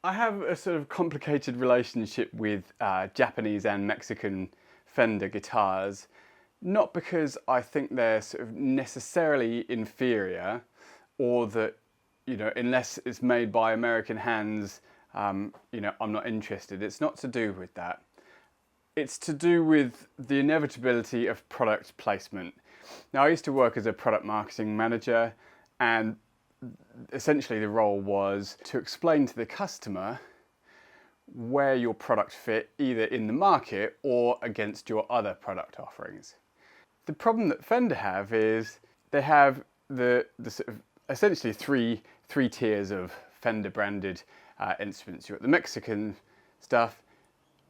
I have a sort of complicated relationship with Japanese and Mexican Fender guitars, not because I think they're sort of necessarily inferior, or that, you know, unless it's made by American hands, you know, I'm not interested. It's not to do with that. It's to do with the inevitability of product placement. Now, I used to work as a product marketing manager, and essentially the role was to explain to the customer where your product fit either in the market or against your other product offerings. The problem that Fender have is they have the sort of essentially three tiers of Fender branded instruments. You've got the Mexican stuff,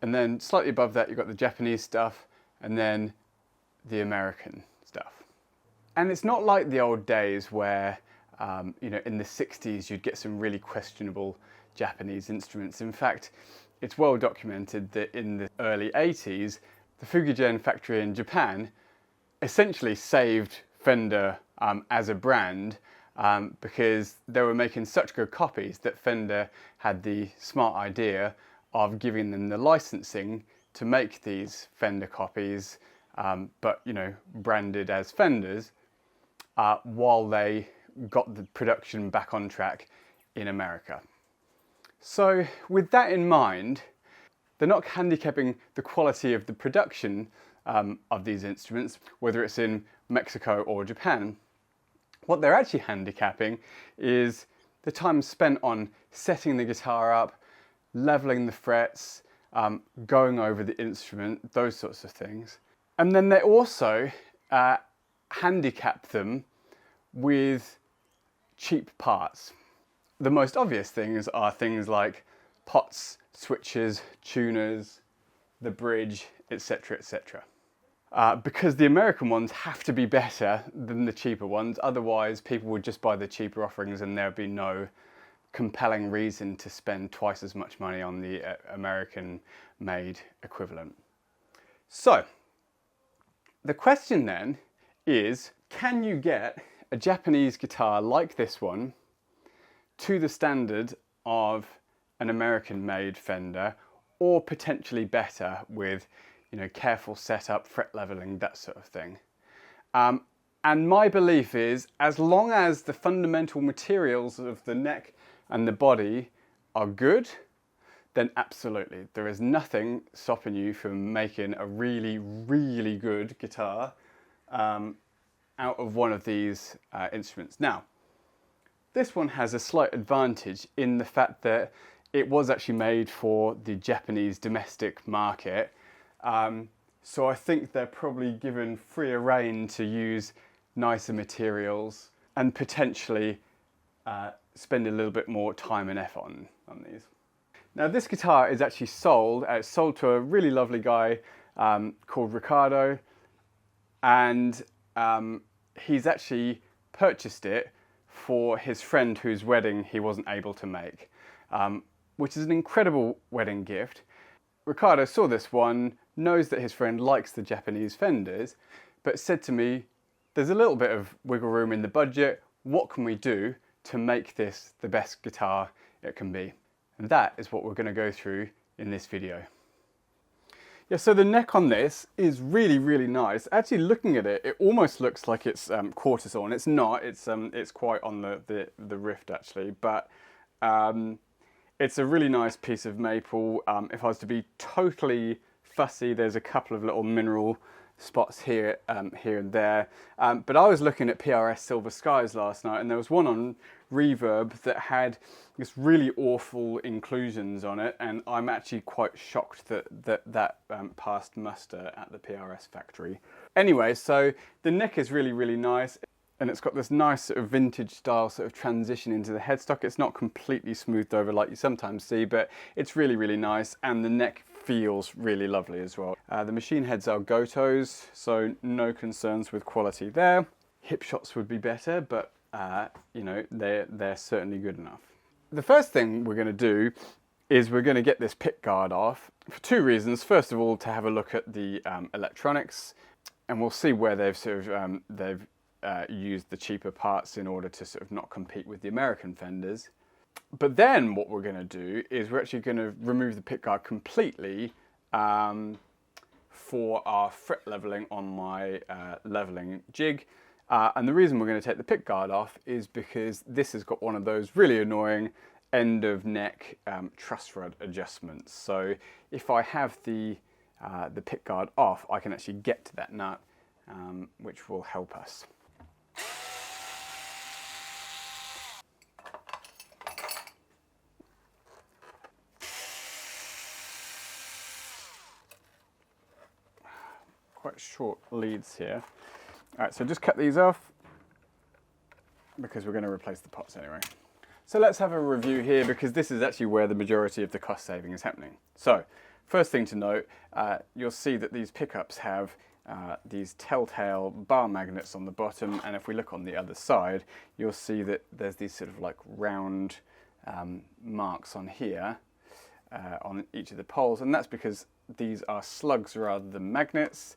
and then slightly above that you've got the Japanese stuff, and then the American stuff. And it's not like the old days where you know, in the 60s you'd get some really questionable Japanese instruments. In fact, it's well documented that in the early 80s, the Fujigen factory in Japan essentially saved Fender as a brand because they were making such good copies that Fender had the smart idea of giving them the licensing to make these Fender copies, but, you know, branded as Fenders, while they got the production back on track in America. So with that in mind, they're not handicapping the quality of the production of these instruments, whether it's in Mexico or Japan. What they're actually handicapping is the time spent on setting the guitar up, leveling the frets, going over the instrument, those sorts of things. And then they also handicap them with cheap parts. The most obvious things are things like pots, switches, tuners, the bridge, etc., etc. Because the American ones have to be better than the cheaper ones, otherwise people would just buy the cheaper offerings and there would be no compelling reason to spend twice as much money on the American-made equivalent. So, the question then is, can you get a Japanese guitar like this one to the standard of an American-made Fender, or potentially better with, you know, careful setup, fret leveling, that sort of thing? And my belief is, as long as the fundamental materials of the neck and the body are good, then absolutely. There is nothing stopping you from making a really, really good guitar out of one of these instruments. Now, this one has a slight advantage in the fact that it was actually made for the Japanese domestic market. So I think they're probably given freer rein to use nicer materials and potentially spend a little bit more time and effort on these. Now, this guitar is actually sold. It's sold to a really lovely guy called Ricardo, and he's actually purchased it for his friend whose wedding he wasn't able to make, which is an incredible wedding gift. Ricardo saw this one, knows that his friend likes the Japanese Fenders, but said to me, there's a little bit of wiggle room in the budget. What can we do to make this the best guitar it can be? And that is what we're going to go through in this video. Yeah, so the neck on this is really, really nice. Actually, looking at it, it almost looks like it's quarter sawn. It's not. It's quite on the rift actually, but it's a really nice piece of maple. If I was to be totally fussy, there's a couple of little mineral spots here, here and there. But I was looking at PRS Silver Skies last night, and there was one on Reverb that had this really awful inclusions on it, and I'm actually quite shocked that passed muster at the PRS factory. Anyway, so the neck is really, really nice, and it's got this nice sort of vintage style sort of transition into the headstock. It's not completely smoothed over like you sometimes see, but it's really, really nice, and the neck feels really lovely as well. The machine heads are Gotos, so no concerns with quality there. Hip shots would be better, but you know, they're certainly good enough. The first thing we're going to do is we're going to get this pickguard off for two reasons. First of all, to have a look at the electronics, and we'll see where they've sort of used the cheaper parts in order to sort of not compete with the American Fenders. But then what we're going to do is we're actually going to remove the pickguard completely for our fret leveling on my leveling jig. And the reason we're going to take the pickguard off is because this has got one of those really annoying end of neck truss rod adjustments. So if I have the pickguard off, I can actually get to that nut, which will help us. Quite short leads here. All right, so just cut these off because we're going to replace the pots anyway. So let's have a review here because this is actually where the majority of the cost saving is happening. So first thing to note, you'll see that these pickups have these telltale bar magnets on the bottom, and if we look on the other side, you'll see that there's these sort of like round marks on here on each of the poles, and that's because these are slugs rather than magnets.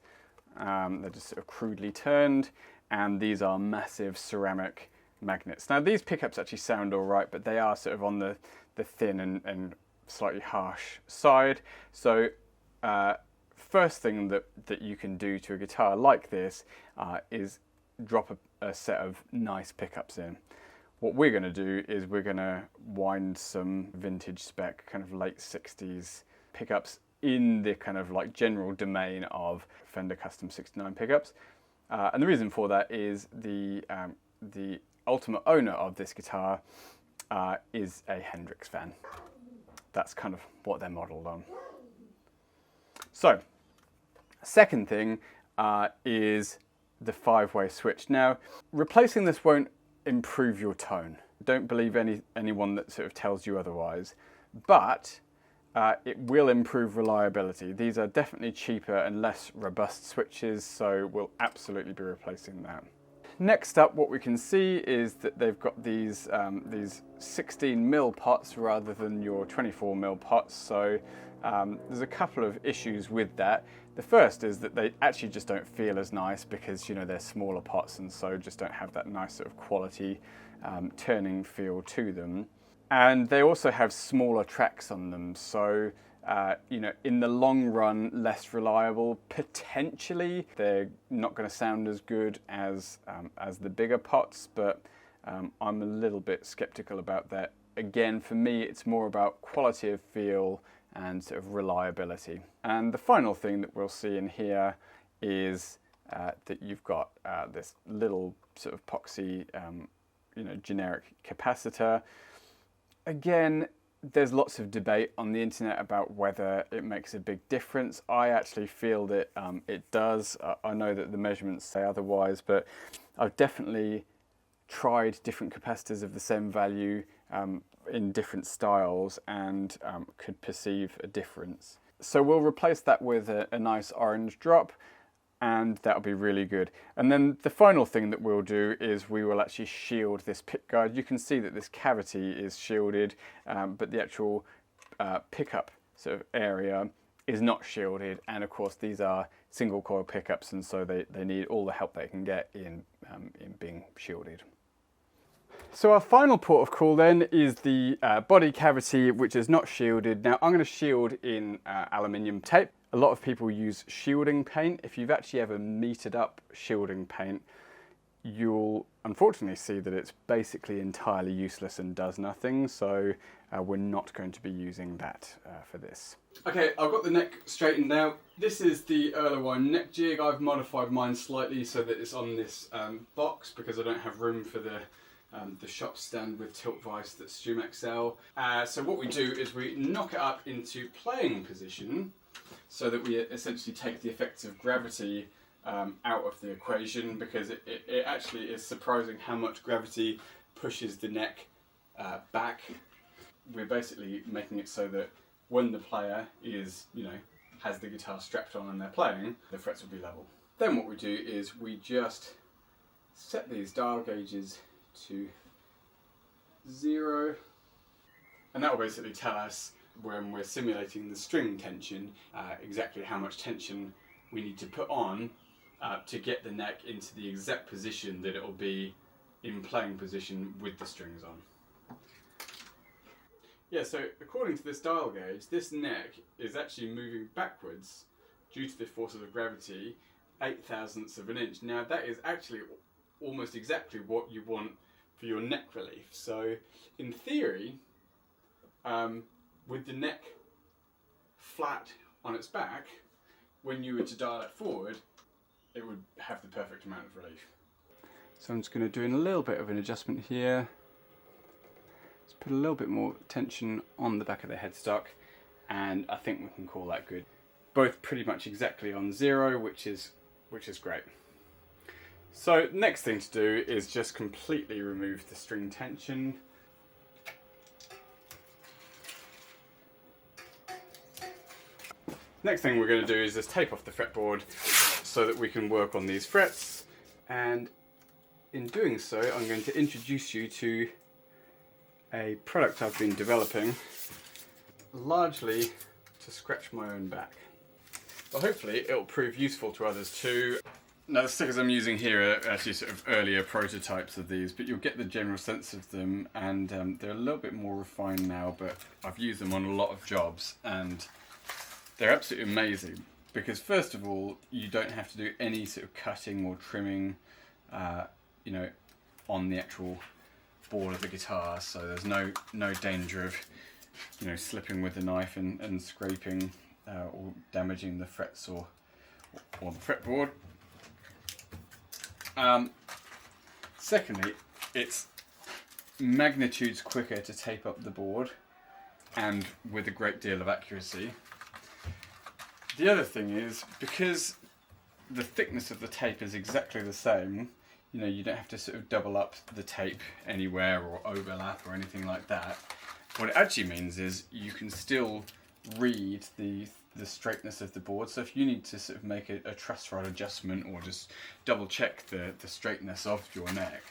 They're just sort of crudely turned, and these are massive ceramic magnets. Now these pickups actually sound all right, but they are sort of on the thin and slightly harsh side. So first thing that you can do to a guitar like this is drop a set of nice pickups in. What we're going to do is we're going to wind some vintage spec kind of late 60s pickups in the kind of like general domain of Fender Custom 69 pickups. And the reason for that is the ultimate owner of this guitar is a Hendrix fan. That's kind of what they're modeled on. So, second thing is the 5-way switch. Now, replacing this won't improve your tone. Don't believe anyone that sort of tells you otherwise, but it will improve reliability. These are definitely cheaper and less robust switches, so we'll absolutely be replacing that. Next up, what we can see is that they've got these 16mm pots rather than your 24mm pots, so there's a couple of issues with that. The first is that they actually just don't feel as nice because, you know, they're smaller pots and so just don't have that nice sort of quality turning feel to them. And they also have smaller tracks on them, so you know, in the long run, less reliable. Potentially, they're not going to sound as good as the bigger pots, but I'm a little bit skeptical about that. Again, for me, it's more about quality of feel and sort of reliability. And the final thing that we'll see in here is that you've got this little sort of epoxy, you know, generic capacitor. Again, there's lots of debate on the internet about whether it makes a big difference. I actually feel that it does. I know that the measurements say otherwise, but I've definitely tried different capacitors of the same value in different styles and could perceive a difference. So we'll replace that with a nice orange drop, and that'll be really good. And then the final thing that we'll do is we will actually shield this pickguard. You can see that this cavity is shielded, but the actual pickup sort of area is not shielded. And of course, these are single coil pickups, and so they need all the help they can get in being shielded. So our final port of call then is the body cavity, which is not shielded. Now I'm going to shield in aluminium tape. A lot of people use shielding paint. If you've actually ever metered up shielding paint, you'll unfortunately see that it's basically entirely useless and does nothing. So we're not going to be using that for this. Okay, I've got the neck straightened out. This is the Erlewine neck jig. I've modified mine slightly so that it's on this box because I don't have room for the shop stand with tilt vise that StewMac sell. So what we do is we knock it up into playing position so that we essentially take the effects of gravity out of the equation, because it actually is surprising how much gravity pushes the neck back. We're basically making it so that when the player is, you know, has the guitar strapped on and they're playing, the frets will be level. Then what we do is we just set these dial gauges to 0, and that will basically tell us when we're simulating the string tension exactly how much tension we need to put on to get the neck into the exact position that it will be in playing position with the strings on. Yeah, so according to this dial gauge, this neck is actually moving backwards due to the forces of gravity 0.008 of an inch. Now that is actually almost exactly what you want for your neck relief. So in theory, with the neck flat on its back, when you were to dial it forward, it would have the perfect amount of relief. So I'm just going to do a little bit of an adjustment here. Let's put a little bit more tension on the back of the headstock, and I think we can call that good. Both pretty much exactly on 0, which is great. So next thing to do is just completely remove the string tension. Next thing we're going to do is just tape off the fretboard so that we can work on these frets, and in doing so I'm going to introduce you to a product I've been developing largely to scratch my own back. But hopefully it'll prove useful to others too. Now the stickers I'm using here are actually sort of earlier prototypes of these, but you'll get the general sense of them, and they're a little bit more refined now, but I've used them on a lot of jobs and they're absolutely amazing because first of all you don't have to do any sort of cutting or trimming you know, on the actual board of the guitar, so there's no danger of, you know, slipping with the knife and scraping or damaging the frets or the fretboard. Secondly, it's magnitudes quicker to tape up the board and with a great deal of accuracy. The other thing is, because the thickness of the tape is exactly the same, you know, you don't have to sort of double up the tape anywhere or overlap or anything like that. What it actually means is you can still read the straightness of the board. So if you need to sort of make a truss rod adjustment or just double check the straightness of your neck,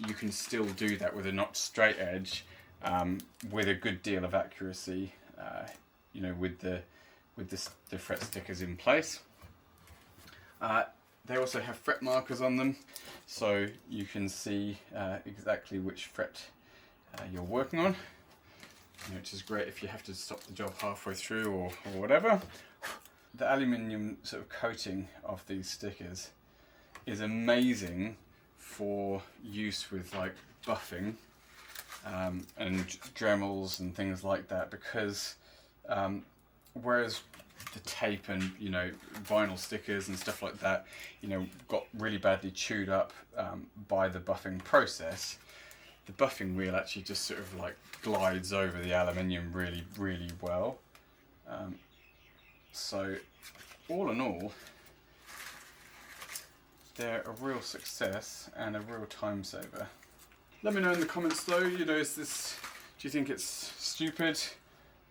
you can still do that with a not straight edge with a good deal of accuracy, you know, with the fret stickers in place. They also have fret markers on them, so you can see exactly which fret you're working on, which is great if you have to stop the job halfway through or whatever. The aluminium sort of coating of these stickers is amazing for use with like buffing and Dremels and things like that, because whereas the tape and, you know, vinyl stickers and stuff like that, you know, got really badly chewed up by the buffing process, the buffing wheel actually just sort of like glides over the aluminium really, really well. So all in all, they're a real success and a real time saver. Let me know in the comments though, you know, do you think it's stupid?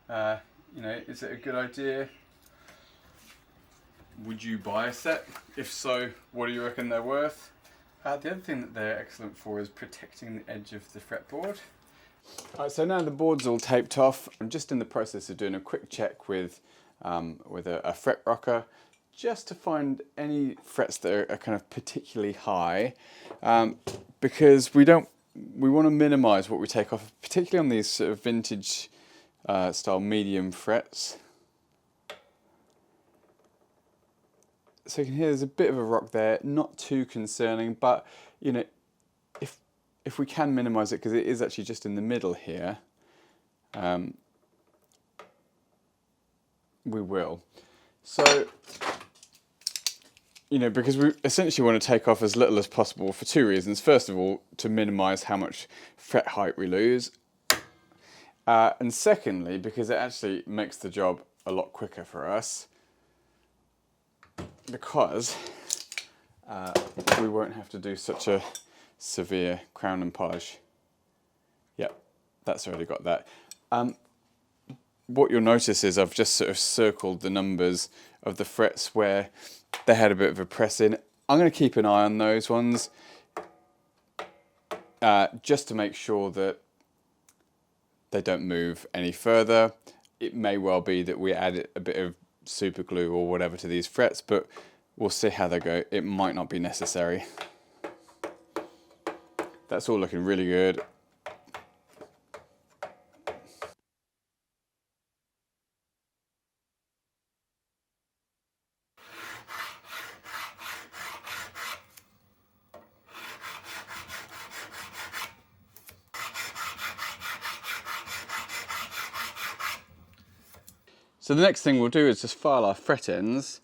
You know, is it a good idea? Would you buy a set? If so, what do you reckon they're worth? The other thing that they're excellent for is protecting the edge of the fretboard. Alright, so now the board's all taped off. I'm just in the process of doing a quick check with a fret rocker, just to find any frets that are kind of particularly high, because we want to minimise what we take off, particularly on these sort of vintage style medium frets. So you can hear there's a bit of a rock there, not too concerning, but you know, if we can minimise it, because it is actually just in the middle here, we will. So, you know, because we essentially want to take off as little as possible for two reasons. First of all, to minimise how much fret height we lose, and secondly, because it actually makes the job a lot quicker for us, because we won't have to do such a severe crown and polish. Yep, that's already got that. What you'll notice is I've just sort of circled the numbers of the frets where they had a bit of a press in. I'm going to keep an eye on those ones just to make sure that they don't move any further. It may well be that we add a bit of super glue or whatever to these frets, but we'll see how they go. It might not be necessary. That's all looking really good. So the next thing we'll do is just file our fret ends,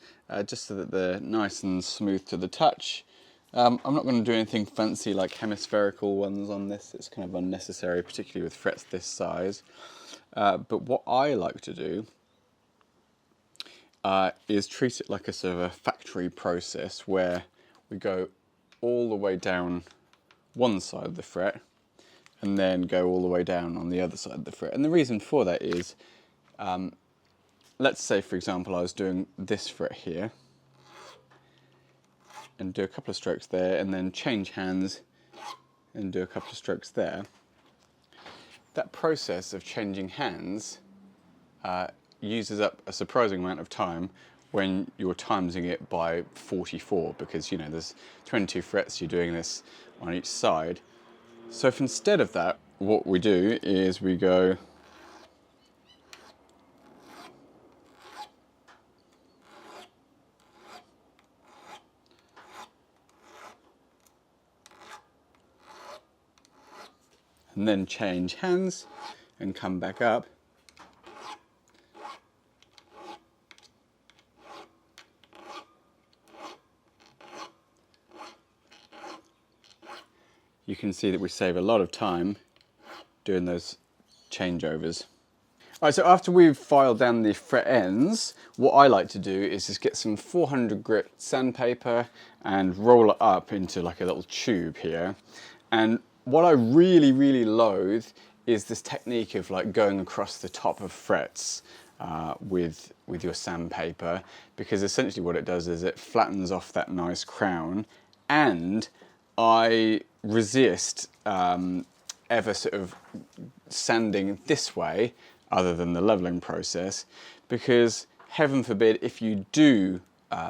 just so that they're nice and smooth to the touch. I'm not going to do anything fancy like hemispherical ones on this, it's kind of unnecessary, particularly with frets this size. But what I like to do is treat it like a sort of a factory process where we go all the way down one side of the fret and then go all the way down on the other side of the fret. And the reason for that is, let's say for example I was doing this fret here and do a couple of strokes there and then change hands and do a couple of strokes there. That process of changing hands uses up a surprising amount of time when you're timesing it by 44, because you know there's 22 frets, you're doing this on each side. So if instead of that, what we do is we go and then change hands and come back up. You can see that we save a lot of time doing those changeovers. Alright, so after we've filed down the fret ends, what I like to do is just get some 400 grit sandpaper and roll it up into like a little tube here. And what I really, really loathe is this technique of like going across the top of frets with your sandpaper, because essentially what it does is it flattens off that nice crown, and I resist ever sort of sanding this way other than the leveling process, because heaven forbid if you do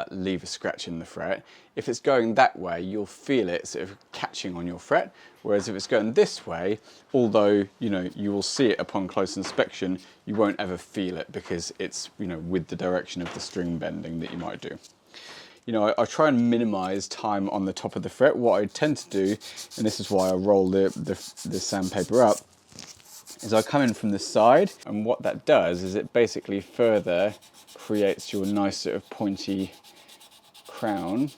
leave a scratch in the fret, if it's going that way you'll feel it sort of catching on your fret, whereas if it's going this way, although you know you will see it upon close inspection, you won't ever feel it because it's, you know, with the direction of the string bending that you might do. You know, I try and minimize time on the top of the fret. What I tend to do, and this is why I roll the sandpaper up, is I come in from the side, and what that does is it basically further creates your nice sort of pointy crown,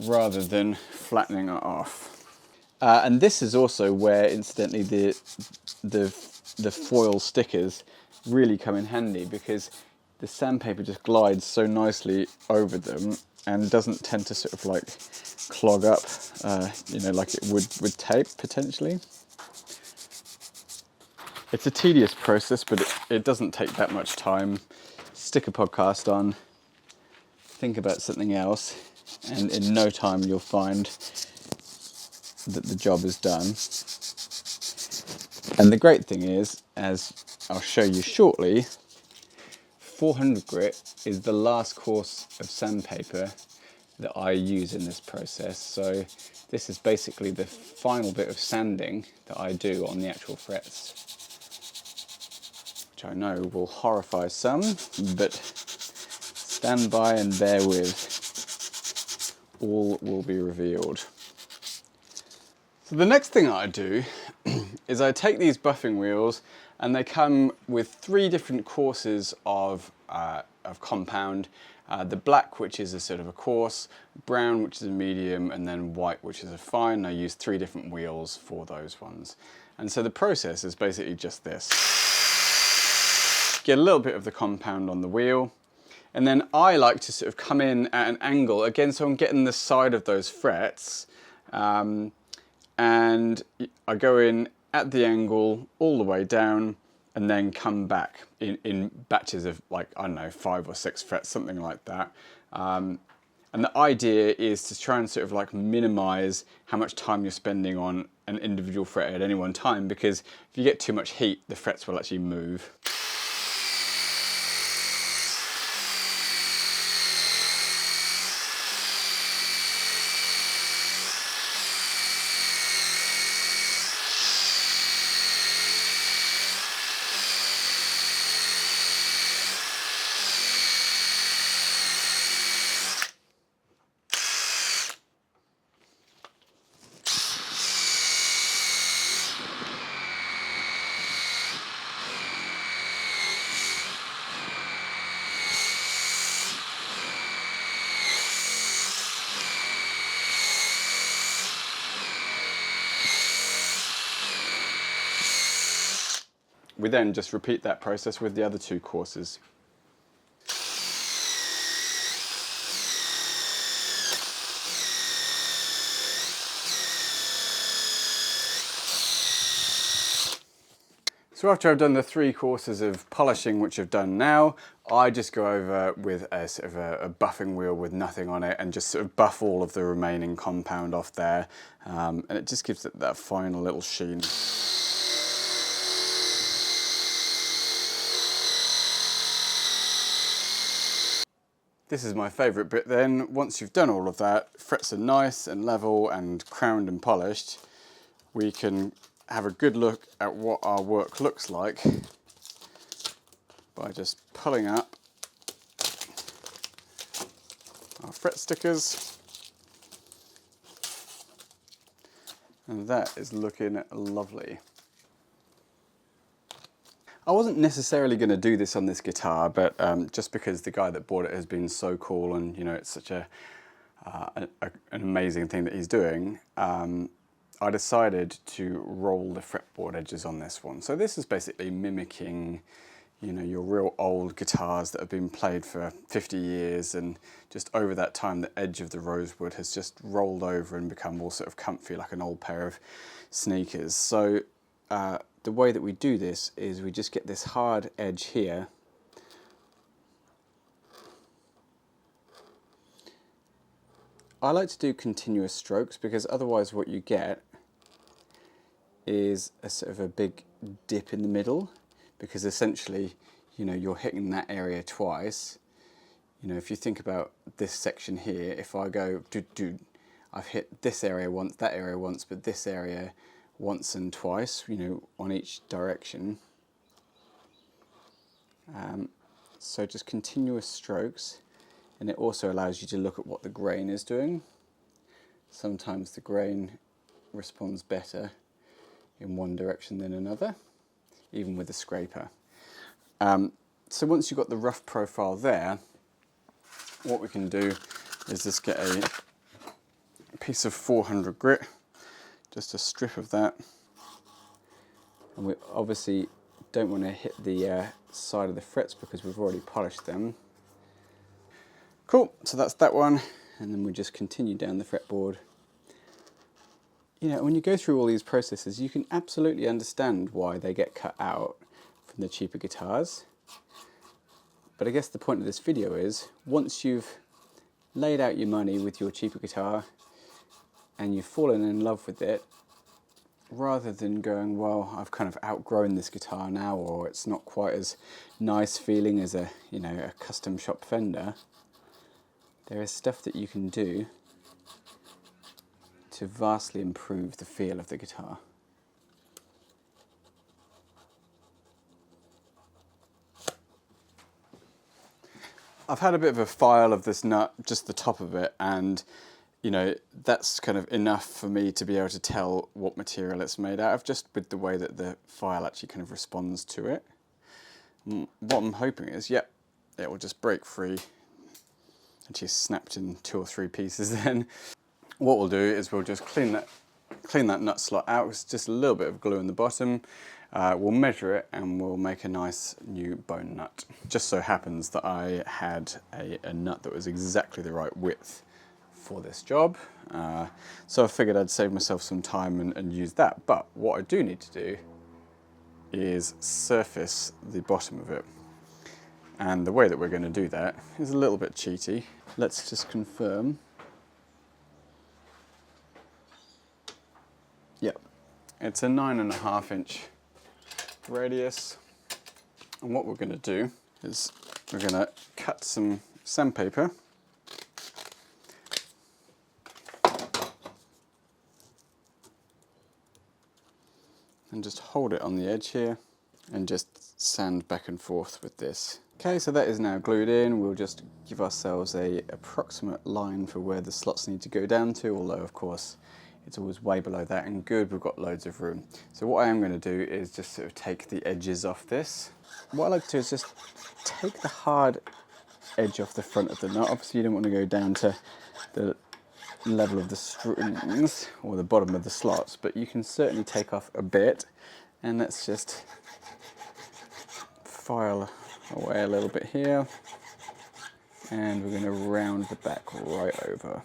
rather than flattening it off. And this is also where, incidentally, the foil stickers really come in handy, because the sandpaper just glides so nicely over them and doesn't tend to sort of like clog up, you know, like it would with tape potentially. It's a tedious process, but it doesn't take that much time. Stick a podcast on, think about something else, and in no time you'll find that the job is done. And the great thing is, as I'll show you shortly, 400 grit is the last course of sandpaper that I use in this process. So this is basically the final bit of sanding that I do on the actual frets, which I know will horrify some, but stand by and bear with. All will be revealed. So the next thing I do is I take these buffing wheels, and they come with 3 different courses of compound. The black, which is a sort of a coarse, brown, which is a medium, and then white, which is a fine. I use 3 different wheels for those ones. And so the process is basically just this. Get a little bit of the compound on the wheel, and then I like to sort of come in at an angle, again, so I'm getting the side of those frets, and I go in at the angle all the way down, and then come back in batches of, like, I don't know, 5 or 6 frets, something like that. And the idea is to try and sort of like minimize how much time you're spending on an individual fret at any one time, because if you get too much heat, the frets will actually move. We then just repeat that process with the other two courses. So after I've done the 3 courses of polishing, which I've done now, I just go over with a sort of a buffing wheel with nothing on it and just sort of buff all of the remaining compound off there, and it just gives it that final little sheen. This is my favourite bit then. Once you've done all of that, frets are nice and level and crowned and polished, we can have a good look at what our work looks like by just pulling up our fret stickers, and that is looking lovely. I wasn't necessarily going to do this on this guitar, but just because the guy that bought it has been so cool, and you know, it's such an amazing thing that he's doing, I decided to roll the fretboard edges on this one. So this is basically mimicking, you know, your real old guitars that have been played for 50 years, and just over that time the edge of the rosewood has just rolled over and become all sort of comfy like an old pair of sneakers. So the way that we do this is we just get this hard edge here, I like to do continuous strokes because otherwise what you get is a sort of a big dip in the middle, because essentially, you know, you're hitting that area twice. You know, if you think about this section here, if I go I've hit this area once, that area once, but this area once and twice, you know, on each direction. So just continuous strokes, and it also allows you to look at what the grain is doing. Sometimes the grain responds better in one direction than another, even with a scraper. So once you've got the rough profile there, what we can do is just get a piece of 400 grit, just a strip of that, and we obviously don't want to hit the side of the frets because we've already polished them. Cool, so that's that one, and then we just continue down the fretboard. You know, when you go through all these processes, you can absolutely understand why they get cut out from the cheaper guitars. But I guess the point of this video is, once you've laid out your money with your cheaper guitar and you've fallen in love with it, rather than going, well, I've kind of outgrown this guitar now, or it's not quite as nice feeling as a, you know, a custom shop Fender, there is stuff that you can do to vastly improve the feel of the guitar. I've had a bit of a file of this nut, just the top of it, and you know, that's kind of enough for me to be able to tell what material it's made out of, just with the way that the file actually kind of responds to it. What I'm hoping is, yep, it will just break free. Actually snapped in 2 or 3 pieces then. What we'll do is we'll just clean that nut slot out. It's just a little bit of glue in the bottom. We'll measure it and we'll make a nice new bone nut. Just so happens that I had a nut that was exactly the right width for this job. So I figured I'd save myself some time and use that. But what I do need to do is surface the bottom of it. And the way that we're going to do that is a little bit cheaty. Let's just confirm. Yep, it's a 9.5 inch radius. And what we're going to do is we're going to cut some sandpaper. And just hold it on the edge here and just sand back and forth with this. Okay, so that is now glued in. We'll just give ourselves a approximate line for where the slots need to go down to, although of course it's always way below that, and good, we've got loads of room. So what I am going to do is just sort of take the edges off this. What I like to do is just take the hard edge off the front of the nut. Obviously you don't want to go down to the level of the strings or the bottom of the slots, but you can certainly take off a bit, and let's just file away a little bit here, and we're going to round the back right over.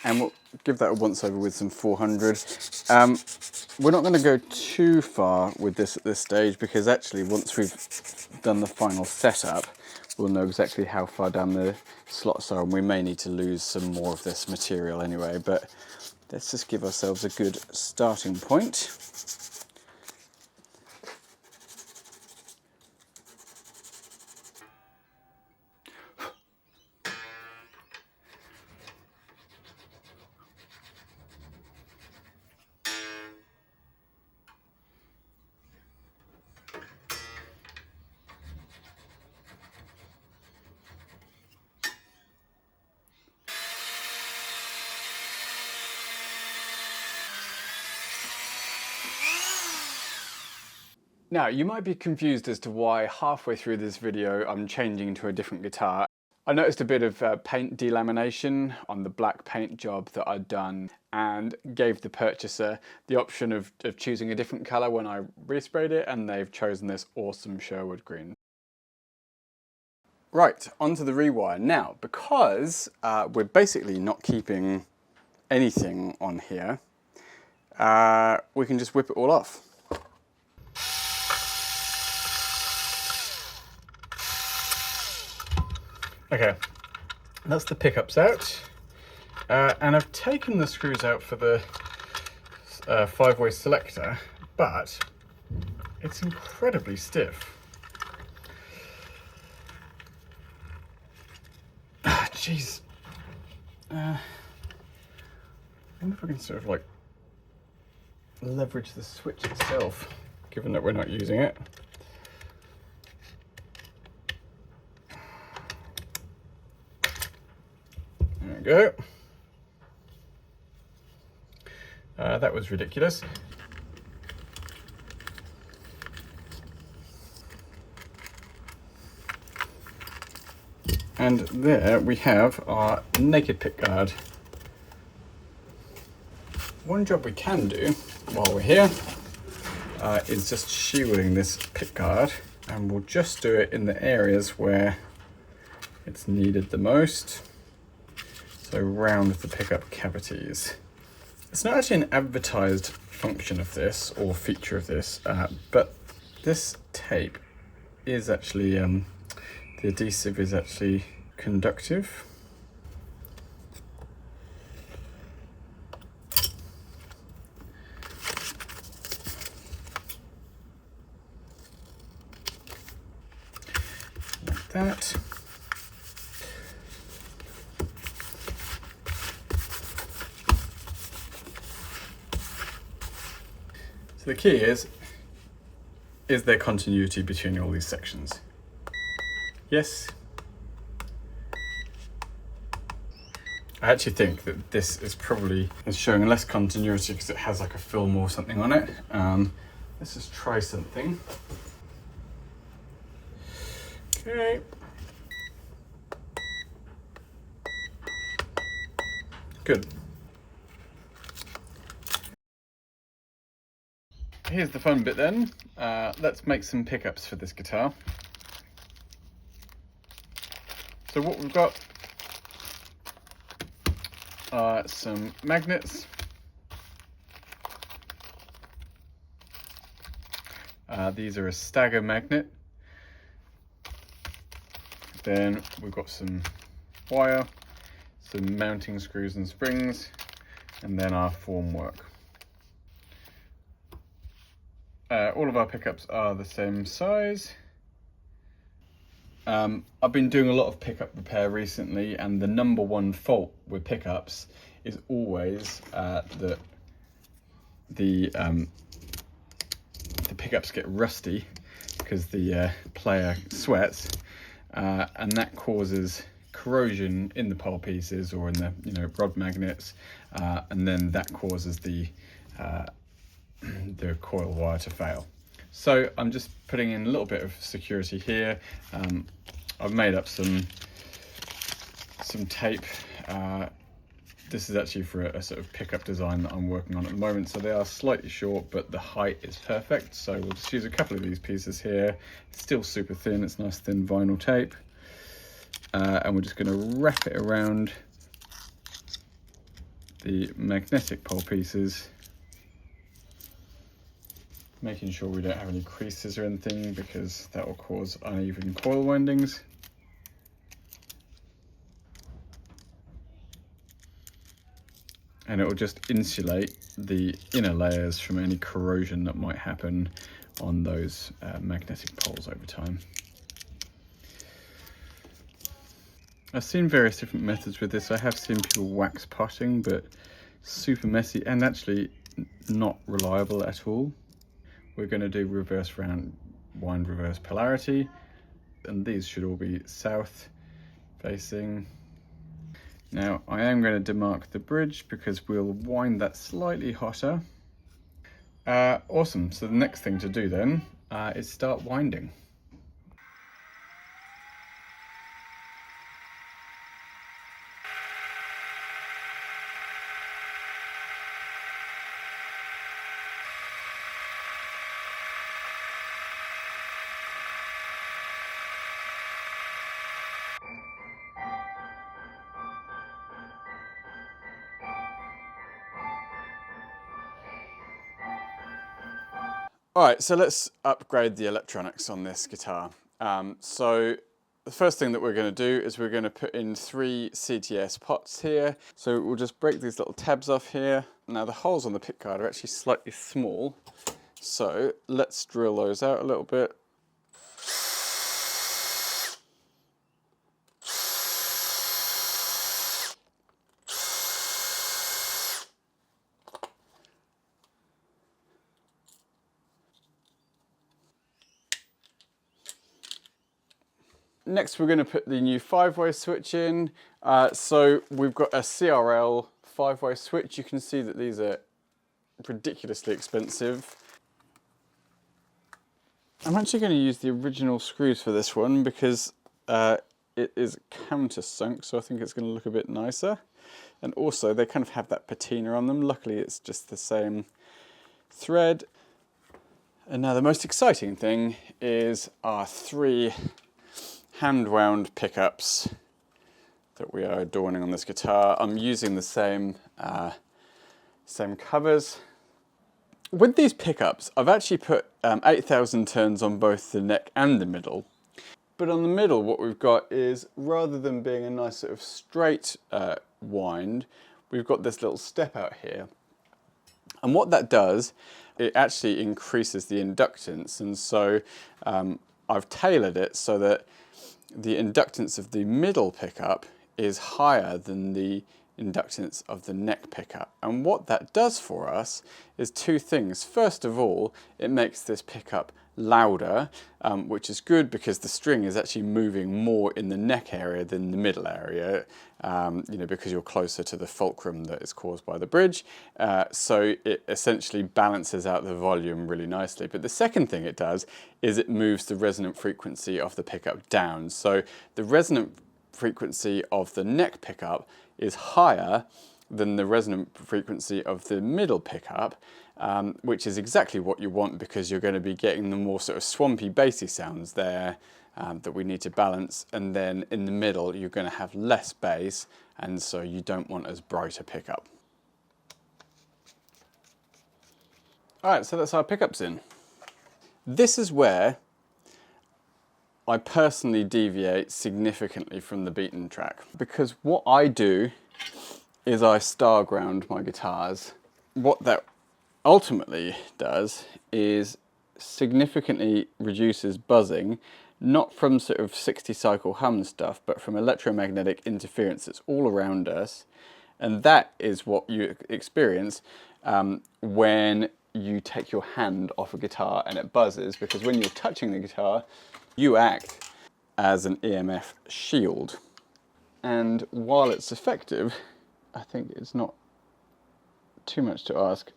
And we'll give that a once over with some 400. We're not going to go too far with this at this stage, because actually once we've done the final setup, we'll know exactly how far down the slots are, and we may need to lose some more of this material anyway, but let's just give ourselves a good starting point. Now, you might be confused as to why halfway through this video I'm changing to a different guitar. I noticed a bit of paint delamination on the black paint job that I'd done, and gave the purchaser the option of choosing a different colour when I resprayed it, and they've chosen this awesome Sherwood green. Right, onto the rewire. Now, because we're basically not keeping anything on here, we can just whip it all off. Okay, that's the pickups out, and I've taken the screws out for the 5-way selector, but it's incredibly stiff. Ah, jeez. I wonder if I can sort of like leverage the switch itself, given that we're not using it. There we go. That was ridiculous. And there we have our naked pickguard. One job we can do while we're here is just shielding this pickguard, and we'll just do it in the areas where it's needed the most. So round the pickup cavities. It's not actually an advertised function of this or feature of this, but this tape is actually, the adhesive is actually conductive. Like that. So the key is there continuity between all these sections? Yes. I actually think that this is probably showing less continuity because it has like a film or something on it. Let's just try something. Okay. Good. Here's the fun bit then. Let's make some pickups for this guitar. So what we've got are some magnets. These are a stagger magnet. Then we've got some wire, some mounting screws and springs, and then our formwork. All of our pickups are the same size. I've been doing a lot of pickup repair recently, and the number one fault with pickups is always that the pickups get rusty because the player sweats, and that causes corrosion in the pole pieces or in the rod magnets, and then that causes the coil wire to fail. So I'm just putting in a little bit of security here. I've made up some tape This is actually for a sort of pickup design that I'm working on at the moment, so they are slightly short, but the height is perfect. So we'll just use a couple of these pieces here. It's still super thin, it's nice thin vinyl tape. And we're just going to wrap it around the magnetic pole pieces, making sure we don't have any creases or anything, because that will cause uneven coil windings. And it will just insulate the inner layers from any corrosion that might happen on those magnetic poles over time. I've seen various different methods with this. I have seen people wax potting, but super messy and actually not reliable at all. We're going to do reverse round wind reverse polarity, and these should all be south facing. Now I am going to demarc the bridge because we'll wind that slightly hotter. Awesome, so the next thing to do then is start winding. All right, so let's upgrade the electronics on this guitar. So the first thing that we're going to do is we're going to put in 3 CTS pots here. So we'll just break these little tabs off here. Now the holes on the pickguard are actually slightly small, so let's drill those out a little bit. Next we're going to put the new 5-way switch in. So we've got a CRL 5-way switch. You can see that these are ridiculously expensive. I'm actually going to use the original screws for this one because it is countersunk, so I think it's going to look a bit nicer. And also they kind of have that patina on them. Luckily it's just the same thread. And now the most exciting thing is our 3 hand-wound pickups that we are adorning on this guitar. I'm using the same covers. With these pickups, I've actually put 8,000 turns on both the neck and the middle. But on the middle, what we've got is, rather than being a nice sort of straight wind, we've got this little step out here. And what that does, it actually increases the inductance. And so I've tailored it so that the inductance of the middle pickup is higher than the inductance of the neck pickup. And what that does for us is 2 things. First of all, it makes this pickup louder, which is good because the string is actually moving more in the neck area than the middle area, you know, because you're closer to the fulcrum that is caused by the bridge. So it essentially balances out the volume really nicely. But the second thing it does is it moves the resonant frequency of the pickup down. So the resonant frequency of the neck pickup is higher than the resonant frequency of the middle pickup, which is exactly what you want because you're going to be getting the more sort of swampy bassy sounds there that we need to balance, and then in the middle you're going to have less bass, and so you don't want as bright a pickup. Alright, so that's our pickups in. This is where I personally deviate significantly from the beaten track, because what I do is I star ground my guitars. What that ultimately does is significantly reduces buzzing, not from sort of 60 cycle hum stuff, but from electromagnetic interference that's all around us. And that is what you experience when you take your hand off a guitar and it buzzes, because when you're touching the guitar, you act as an EMF shield. And while it's effective, I think it's not too much to ask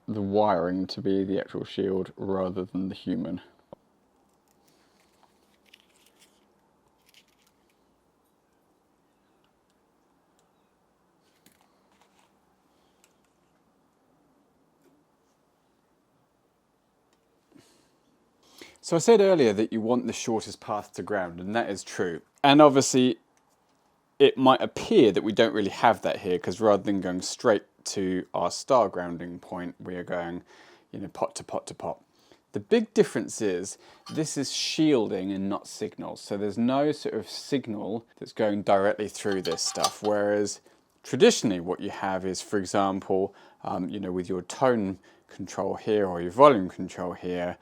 the wiring to be the actual shield rather than the human. So I said earlier that you want the shortest path to ground, and that is true. And obviously it might appear that we don't really have that here, because rather than going straight to our star grounding point, we are going, you know, pot to pot to pot. The big difference is this is shielding and not signal. So there's no sort of signal that's going directly through this stuff. Whereas traditionally what you have is, for example, you know, with your tone control here or your volume control here,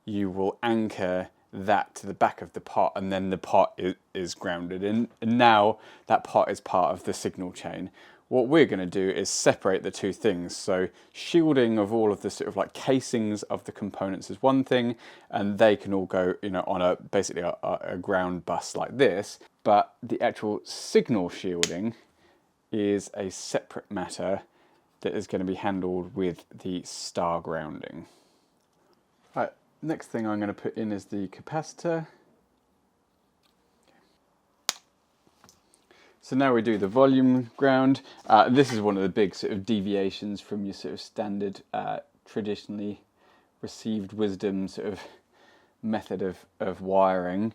you will anchor that to the back of the pot, and then the pot is grounded, and now that pot is part of the signal chain. What we're going to do is separate the two things. So shielding of all of the sort of like casings of the components is one thing, and they can all go, you know, on a basically a ground bus like this. But the actual signal shielding is a separate matter that is going to be handled with the star grounding. Right, next thing I'm going to put in is the capacitor. So now we do the volume ground. This is one of the big sort of deviations from your sort of standard, traditionally received wisdom sort of method of wiring.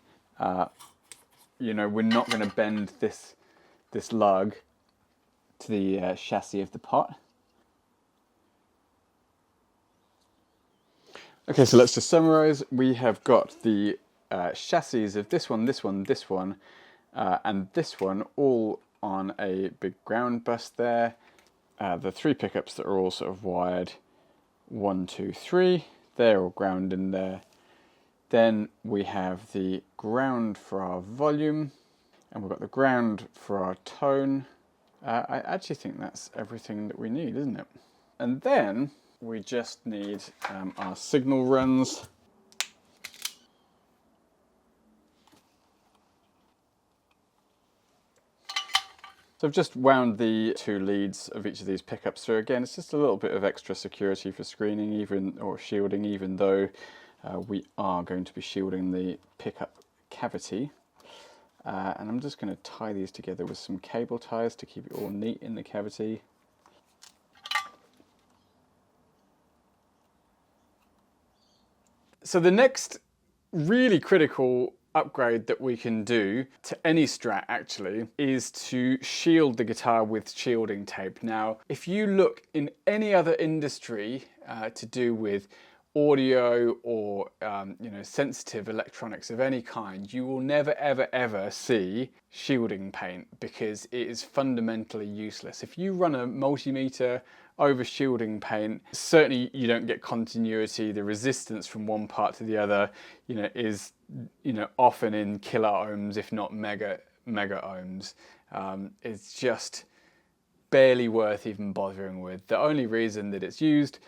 You know, we're not going to bend this lug to the chassis of the pot. Okay, so let's just summarize. We have got the chassis of this one, this one, this one, and this one all on a big ground bus there. The three pickups that are all sort of wired 1, 2, 3, they're all ground in there. Then we have the ground for our volume, and we've got the ground for our tone. I actually think that's everything that we need, isn't it? And then we just need our signal runs. So I've just wound the two leads of each of these pickups through. Again, it's just a little bit of extra security for screening, or shielding, even though we are going to be shielding the pickup cavity. And I'm just going to tie these together with some cable ties to keep it all neat in the cavity. So the next really critical upgrade that we can do to any Strat actually is to shield the guitar with shielding tape. Now, if you look in any other industry to do with audio or you know, sensitive electronics of any kind, you will never ever ever see shielding paint, because it is fundamentally useless. If you run a multimeter over shielding paint, certainly you don't get continuity. The resistance from one part to the other, you know, is, you know, often in kilo ohms, if not mega ohms. It's just barely worth even bothering with. The only reason that it's used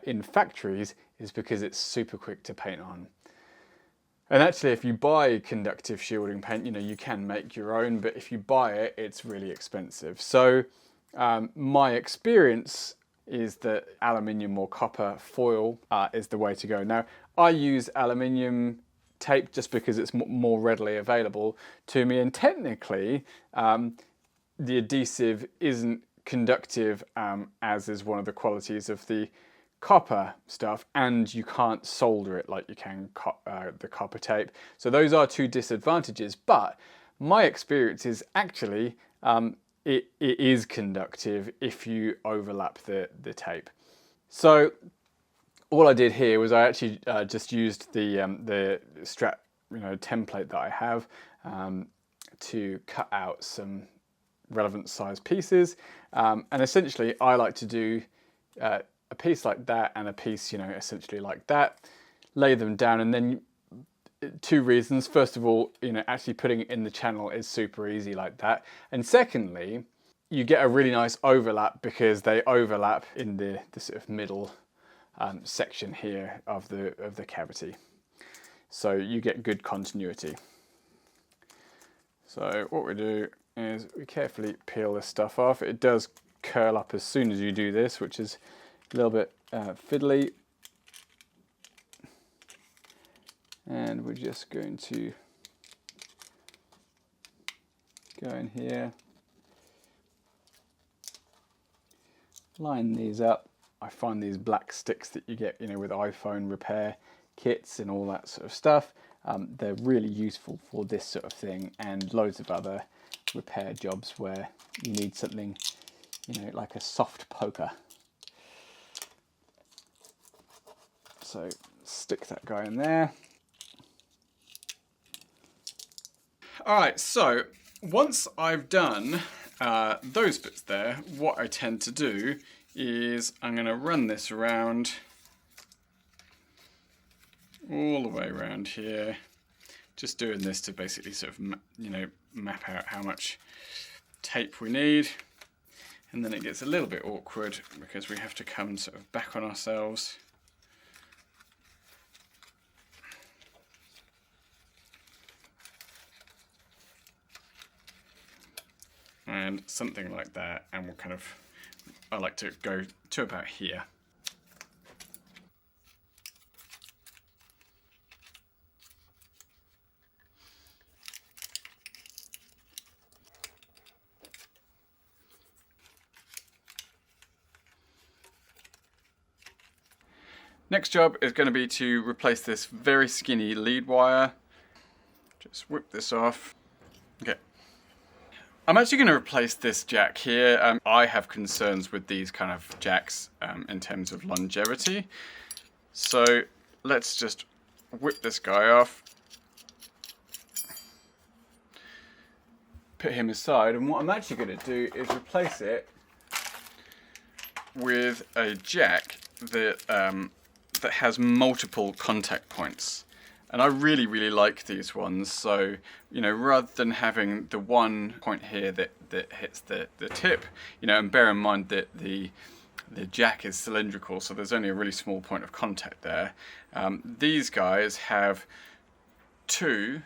in factories is because it's super quick to paint on. And actually, if you buy conductive shielding paint, you know, you can make your own, but if you buy it, it's really expensive. So my experience is that aluminium or copper foil is the way to go. Now, I use aluminium tape just because it's more readily available to me, and technically the adhesive isn't conductive as is one of the qualities of the copper stuff, and you can't solder it like you can the copper tape. So those are two disadvantages, but my experience is actually it is conductive if you overlap the tape. So all I did here was I actually just used the Strat, you know, template that I have to cut out some relevant size pieces, and essentially I like to do a piece like that and a piece, you know, essentially like that, lay them down, and then two reasons. First of all, you know, actually putting it in the channel is super easy like that, and secondly, you get a really nice overlap because they overlap in the sort of middle section here of the cavity, so you get good continuity. So what we do is we carefully peel this stuff off. It does curl up as soon as you do this, which is a little bit fiddly. And we're just going to go in here, line these up. I find these black sticks that you get, you know, with iPhone repair kits and all that sort of stuff. They're really useful for this sort of thing and loads of other repair jobs where you need something, you know, like a soft poker. So stick that guy in there. Alright, so once I've done those bits there, what I tend to do is I'm going to run this around all the way around here, just doing this to basically sort of, you know, map out how much tape we need. And then it gets a little bit awkward because we have to come sort of back on ourselves. And something like that, and we'll kind of, I like to go to about here. Next job is going to be to replace this very skinny lead wire. Just whip this off. Okay. I'm actually going to replace this jack here. I have concerns with these kind of jacks in terms of longevity. So let's just whip this guy off. Put him aside, and what I'm actually going to do is replace it with a jack that that has multiple contact points. And I really, really like these ones. So, you know, rather than having the one point here that hits the tip, you know, and bear in mind that the jack is cylindrical, so there's only a really small point of contact there. These guys have two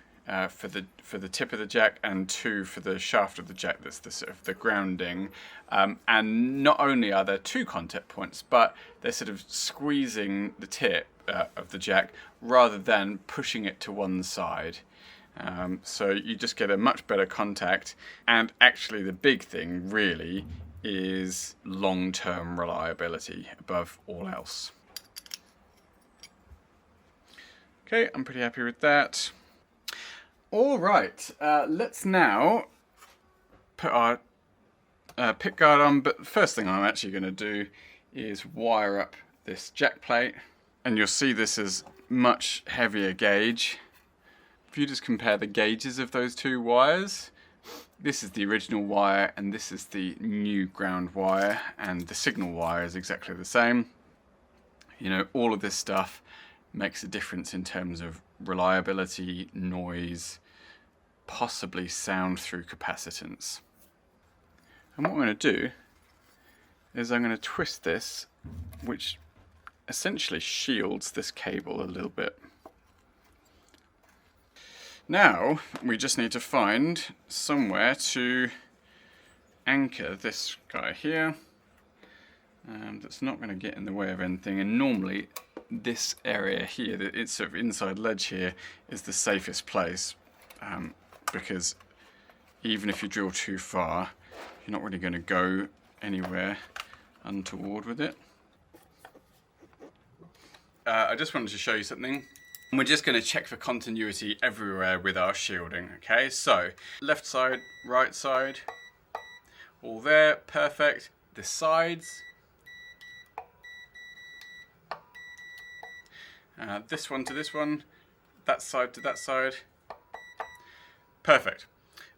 for the tip of the jack and two for the shaft of the jack. That's the sort of the grounding. And not only are there two contact points, but they're sort of squeezing the tip of the jack rather than pushing it to one side. So you just get a much better contact, and actually the big thing really is long-term reliability above all else. Okay, I'm pretty happy with that. All right, let's now put our pickguard on, but the first thing I'm actually going to do is wire up this jack plate. And you'll see this is much heavier gauge. If you just compare the gauges of those two wires, this is the original wire and this is the new ground wire, and the signal wire is exactly the same. You know, all of this stuff makes a difference in terms of reliability, noise, possibly sound through capacitance. And what I'm going to do is I'm going to twist this, which essentially shields this cable a little bit. Now we just need to find somewhere to anchor this guy here. That's not going to get in the way of anything, and normally this area here, it's sort of inside ledge here, is the safest place, because even if you drill too far, you're not really going to go anywhere untoward with it. I just wanted to show you something. We're just going to check for continuity everywhere with our shielding. Okay, so left side, right side, all there, perfect. The sides, this one to this one, that side to that side, perfect.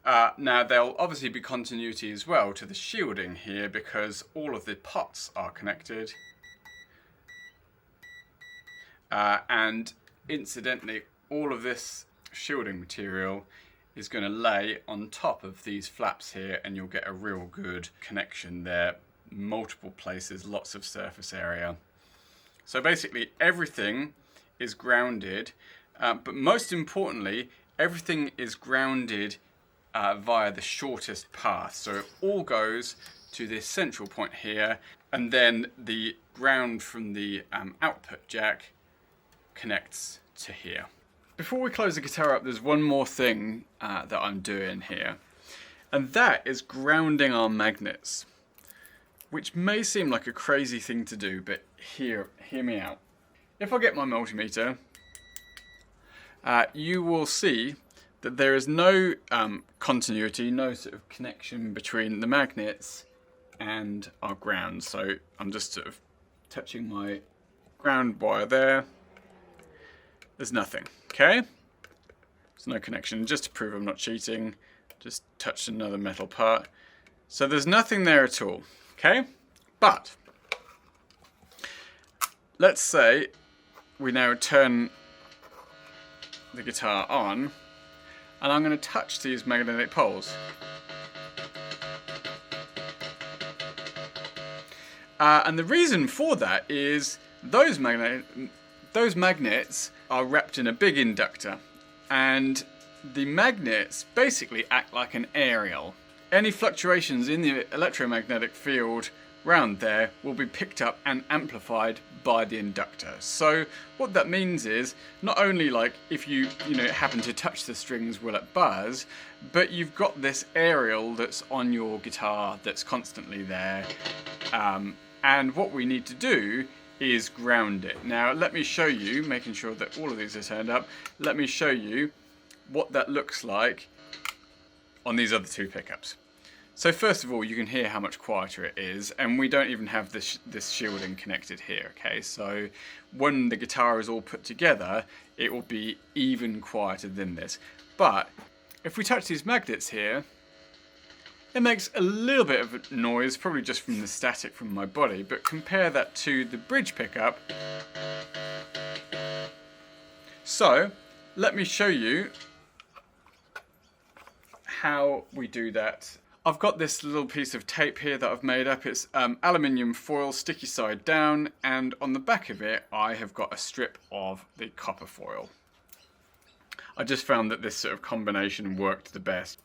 Now there'll obviously be continuity as well to the shielding here because all of the pots are connected. And incidentally, all of this shielding material is going to lay on top of these flaps here, and you'll get a real good connection there. Multiple places, lots of surface area. So basically everything is grounded, but most importantly, everything is grounded via the shortest path. So it all goes to this central point here, and then the ground from the output jack connects to here. Before we close the guitar up, there's one more thing that I'm doing here, and that is grounding our magnets, which may seem like a crazy thing to do, but hear me out. If I get my multimeter you will see that there is no continuity, no sort of connection between the magnets and our ground. So I'm just sort of touching my ground wire there. There's nothing, okay? There's no connection. Just to prove I'm not cheating, just touched another metal part. So there's nothing there at all, okay? But let's say we now turn the guitar on, and I'm going to touch these magnetic poles. And the reason for that is those magnets are wrapped in a big inductor, and the magnets basically act like an aerial. Any fluctuations in the electromagnetic field round there will be picked up and amplified by the inductor. So what that means is not only like if you happen to touch the strings will it buzz, but you've got this aerial that's on your guitar that's constantly there. And what we need to do is ground it. Now let me show you, making sure that all of these are turned up, let me show you what that looks like on these other two pickups. So first of all, you can hear how much quieter it is, and we don't even have this shielding connected here, okay? So when the guitar is all put together, it will be even quieter than this. But if we touch these magnets here, it makes a little bit of noise, probably just from the static from my body, but compare that to the bridge pickup. So let me show you how we do that. I've got this little piece of tape here that I've made up. It's aluminium foil, sticky side down, and on the back of it I have got a strip of the copper foil. I just found that this sort of combination worked the best.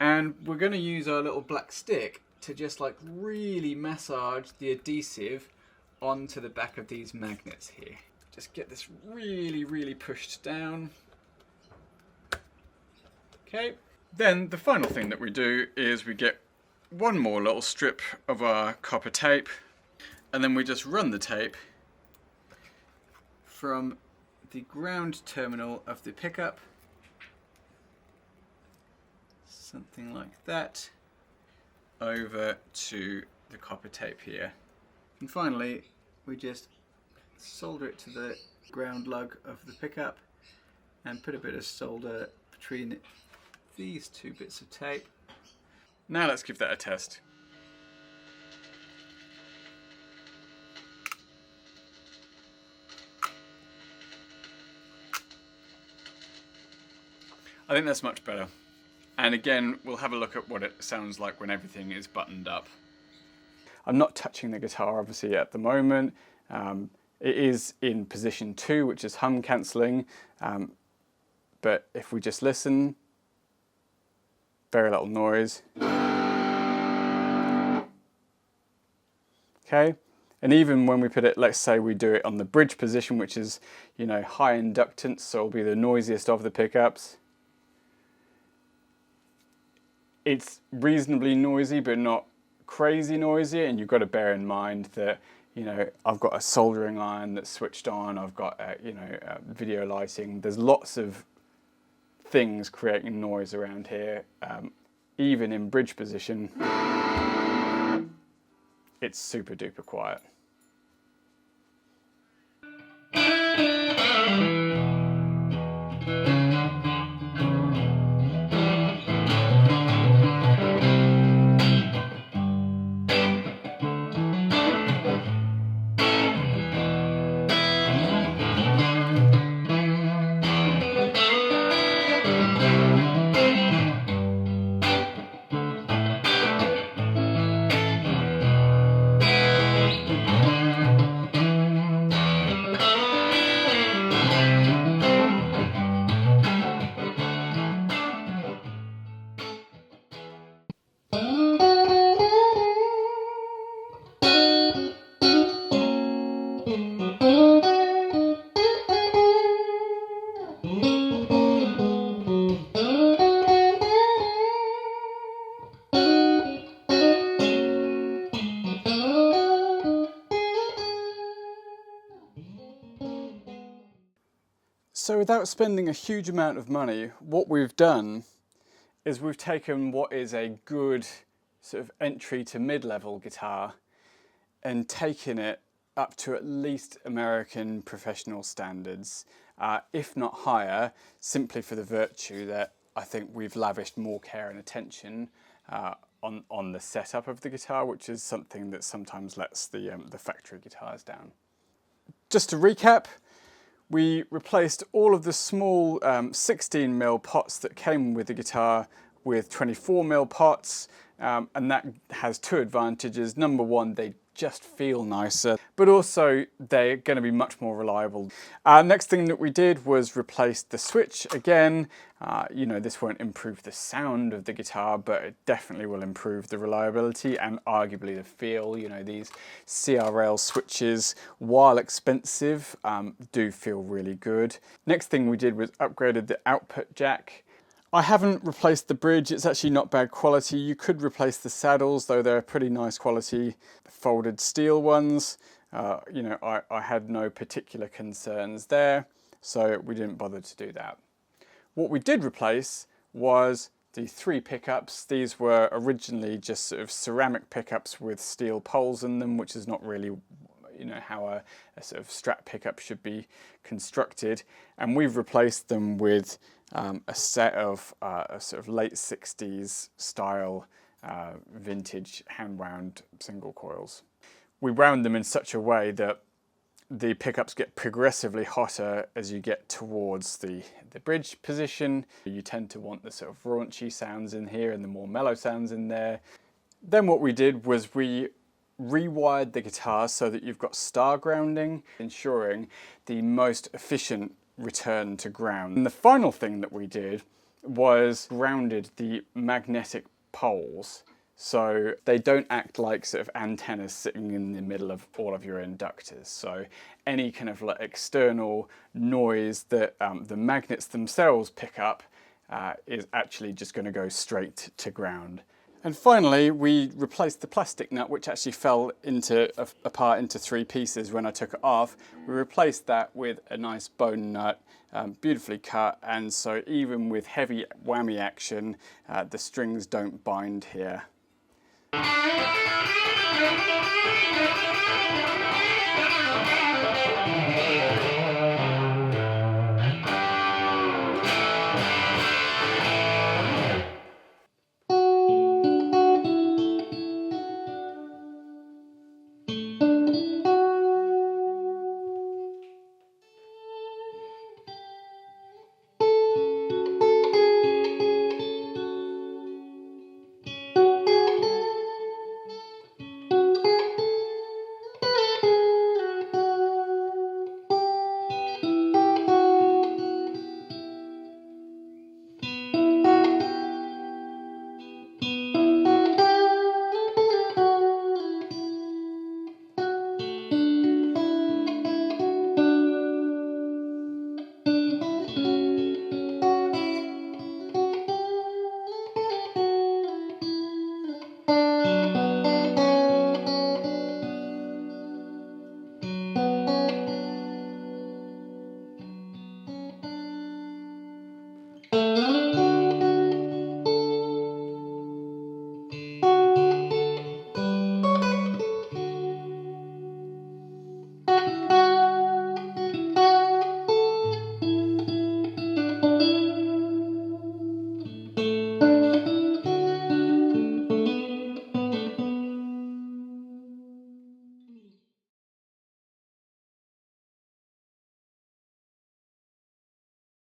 And we're going to use our little black stick to just like really massage the adhesive onto the back of these magnets here. Just get this really pushed down. Okay. Then the final thing that we do is we get one more little strip of our copper tape, and then we just run the tape from the ground terminal of the pickup, something like that, over to the copper tape here. And finally, we just solder it to the ground lug of the pickup and put a bit of solder between these two bits of tape. Now let's give that a test. I think that's much better. And again, we'll have a look at what it sounds like when everything is buttoned up. I'm not touching the guitar obviously at the moment. It is in position 2, which is hum cancelling. But if we just listen, very little noise. Okay, and even when we put it, let's say we do it on the bridge position, which is, high inductance, so it'll be the noisiest of the pickups. It's reasonably noisy, but not crazy noisy, and you've got to bear in mind that, I've got a soldering iron that's switched on, I've got, video lighting. There's lots of things creating noise around here. Even in bridge position, it's super duper quiet. So without spending a huge amount of money, what we've done is we've taken what is a good sort of entry to mid-level guitar and taken it up to at least American professional standards, if not higher, simply for the virtue that I think we've lavished more care and attention on the setup of the guitar, which is something that sometimes lets the factory guitars down. Just to recap, we replaced all of the small 16mm pots that came with the guitar with 24mm pots, and that has two advantages. Number one, they just feel nicer, but also they're going to be much more reliable. Next thing that we did was replace the switch again. You know, this won't improve the sound of the guitar, but it definitely will improve the reliability and arguably the feel. You know, these CRL switches, while expensive, do feel really good. Next thing we did was upgraded the output jack. I haven't replaced the bridge, it's actually not bad quality. You could replace the saddles, though they're pretty nice quality folded steel ones. You know, I had no particular concerns there, so we didn't bother to do that. What we did replace was the 3 pickups. These were originally just sort of ceramic pickups with steel poles in them, which is not really, you know, how a sort of Strat pickup should be constructed. And we've replaced them with a set of a sort of late 60s style vintage hand wound single coils. We wound them in such a way that the pickups get progressively hotter as you get towards the bridge position. You tend to want the sort of raunchy sounds in here and the more mellow sounds in there. Then what we did was we rewired the guitar so that you've got star grounding, ensuring the most efficient return to ground. And the final thing that we did was grounded the magnetic poles so they don't act like sort of antennas sitting in the middle of all of your inductors. So any kind of like external noise that the magnets themselves pick up is actually just going to go straight to ground. And finally, we replaced the plastic nut, which actually fell apart into 3 pieces when I took it off. We replaced that with a nice bone nut, beautifully cut, and so even with heavy whammy action, the strings don't bind here.